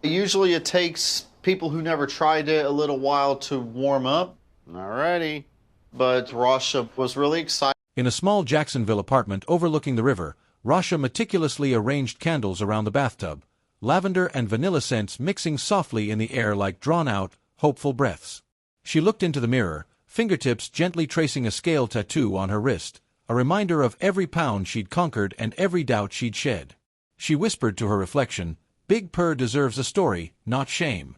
Usually it takes people who never tried it a little while to warm up. Alrighty. But Rhasha was really excited. In a small Jacksonville apartment overlooking the river, Rhasha meticulously arranged candles around the bathtub, lavender and vanilla scents mixing softly in the air like drawn-out, hopeful breaths. She looked into the mirror, fingertips gently tracing a scale tattoo on her wrist, a reminder of every pound she'd conquered and every doubt she'd shed. She whispered to her reflection, "Big Purr deserves a story, not shame."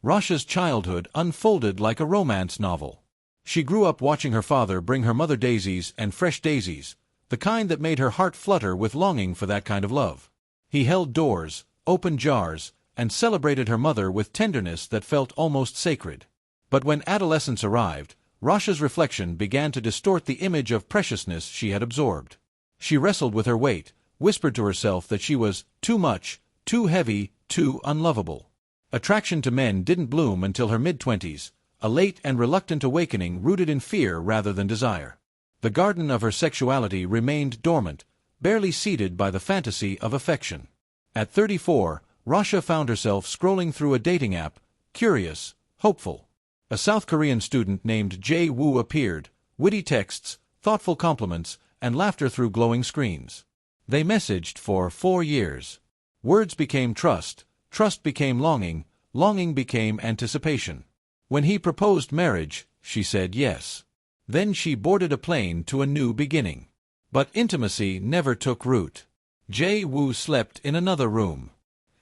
Rhasha's childhood unfolded like a romance novel. She grew up watching her father bring her mother daisies and fresh daisies, the kind that made her heart flutter with longing for that kind of love. He held doors, opened jars, and celebrated her mother with tenderness that felt almost sacred. But when adolescence arrived, Rhasha's reflection began to distort the image of preciousness she had absorbed. She wrestled with her weight, whispered to herself that she was too much, too heavy, too unlovable. Attraction to men didn't bloom until her mid-twenties, a late and reluctant awakening rooted in fear rather than desire. The garden of her sexuality remained dormant, barely seeded by the fantasy of affection. At 34, Rhasha found herself scrolling through a dating app, curious, hopeful. A South Korean student named Jae Woo appeared, witty texts, thoughtful compliments, and laughter through glowing screens. They messaged for 4 years. Words became trust, trust became longing, longing became anticipation. When he proposed marriage, she said yes. Then she boarded a plane to a new beginning. But intimacy never took root. Jae Woo slept in another room.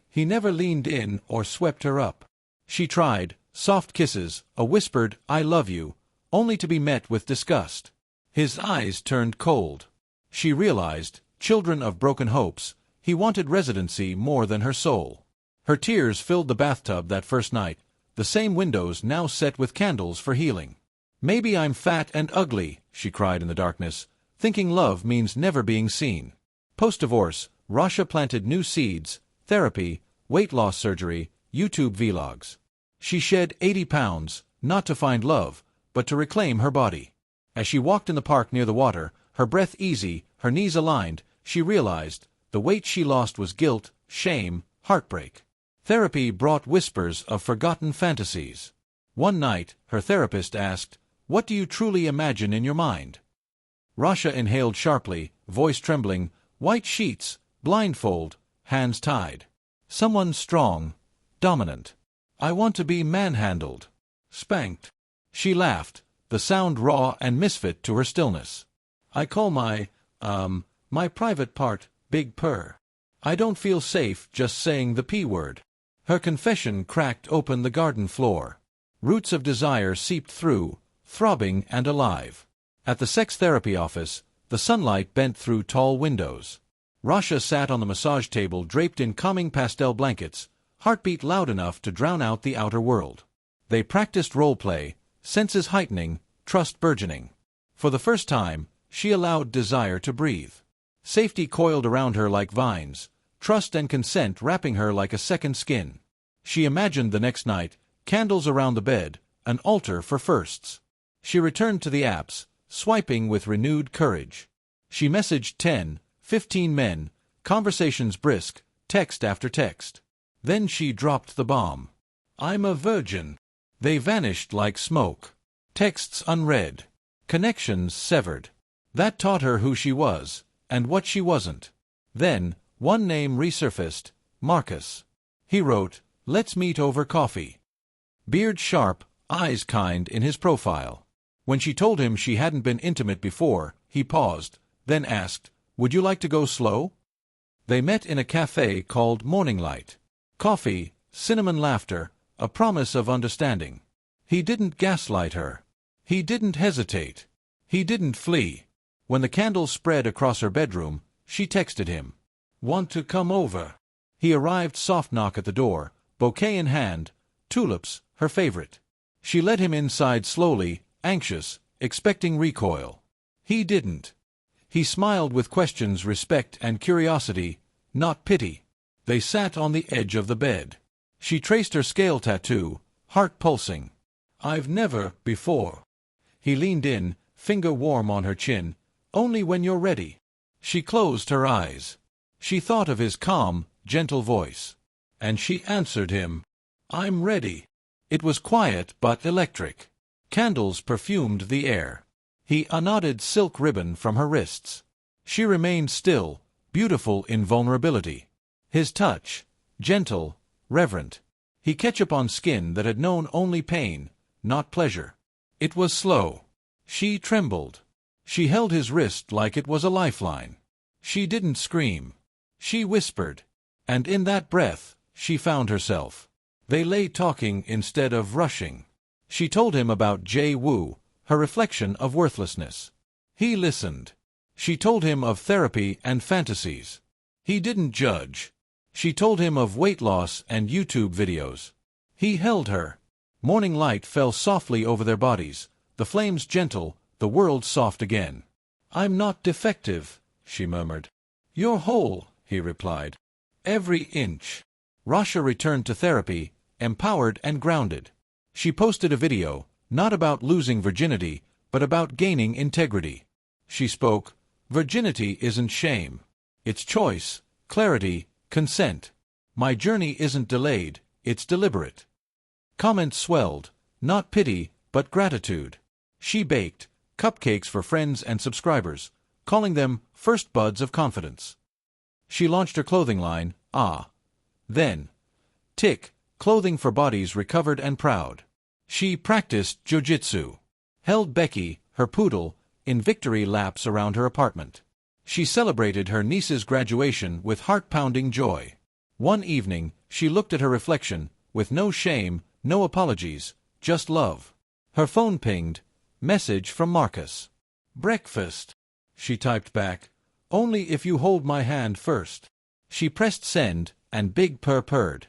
He never leaned in or swept her up. She tried, soft kisses, a whispered, "I love you," only to be met with disgust. His eyes turned cold. She realized, children of broken hopes, he wanted residency more than her soul. Her tears filled the bathtub that first night, the same windows now set with candles for healing. "Maybe I'm fat and ugly," she cried in the darkness, thinking love means never being seen. Post-divorce, Rhasha planted new seeds, therapy, weight loss surgery, YouTube vlogs. She shed 80 pounds, not to find love, but to reclaim her body. As she walked in the park near the water, her breath easy, her knees aligned, she realized the weight she lost was guilt, shame, heartbreak. Therapy brought whispers of forgotten fantasies. One night, her therapist asked, "What do you truly imagine in your mind?" Rhasha inhaled sharply, voice trembling, white sheets, blindfold, hands tied. Someone strong, dominant. "I want to be manhandled, spanked." She laughed, the sound raw and misfit to her stillness. "I call my private part, Big Purr. I don't feel safe just saying the P word." Her confession cracked open the garden floor. Roots of desire seeped through, throbbing and alive. At the sex therapy office, the sunlight bent through tall windows. Rhasha sat on the massage table draped in calming pastel blankets, heartbeat loud enough to drown out the outer world. They practiced role-play, senses heightening, trust burgeoning. For the first time, she allowed desire to breathe. Safety coiled around her like vines, trust and consent wrapping her like a second skin. She imagined the next night, candles around the bed, an altar for firsts. She returned to the apps, swiping with renewed courage. She messaged 10, 15 men, conversations brisk, text after text. Then she dropped the bomb. "I'm a virgin." They vanished like smoke. Texts unread. Connections severed. That taught her who she was, and what she wasn't. Then, one name resurfaced, Marcus. He wrote, "Let's meet over coffee." Beard sharp, eyes kind in his profile. When she told him she hadn't been intimate before, he paused, then asked, "Would you like to go slow?" They met in a cafe called Morning Light. Coffee, cinnamon laughter, a promise of understanding. He didn't gaslight her. He didn't hesitate. He didn't flee. When the candles spread across her bedroom, she texted him, "Want to come over?" He arrived soft knock at the door, bouquet in hand, tulips, her favorite. She led him inside slowly, anxious, expecting recoil. He didn't. He smiled with questions, respect and curiosity, not pity. They sat on the edge of the bed. She traced her scale tattoo, heart pulsing. "I've never before." He leaned in, finger warm on her chin. "Only when you're ready." She closed her eyes. She thought of his calm, gentle voice. And she answered him, "I'm ready." It was quiet but electric. Candles perfumed the air. He unknotted silk ribbon from her wrists. She remained still, beautiful in vulnerability. His touch, gentle, reverent. He ketchup on skin that had known only pain, not pleasure. It was slow. She trembled. She held his wrist like it was a lifeline. She didn't scream. She whispered. And in that breath, she found herself. They lay talking instead of rushing. She told him about Jay Wu, her reflection of worthlessness. He listened. She told him of therapy and fantasies. He didn't judge. She told him of weight loss and YouTube videos. He held her. Morning light fell softly over their bodies, the flames gentle, the world soft again. "I'm not defective," she murmured. "You're whole," he replied. "Every inch." Rhasha returned to therapy, empowered and grounded. She posted a video, not about losing virginity, but about gaining integrity. She spoke, "Virginity isn't shame. It's choice, clarity, consent. My journey isn't delayed, it's deliberate." Comments swelled, not pity, but gratitude. She baked cupcakes for friends and subscribers, calling them first buds of confidence. She launched her clothing line, Then. Tick, clothing for bodies recovered and proud. She practiced jiu-jitsu. Held Becky, her poodle, in victory laps around her apartment. She celebrated her niece's graduation with heart-pounding joy. One evening, she looked at her reflection, with no shame, no apologies, just love. Her phone pinged. Message from Marcus. "Breakfast," she typed back. "Only if you hold my hand first." She pressed send, and Big Purr purred.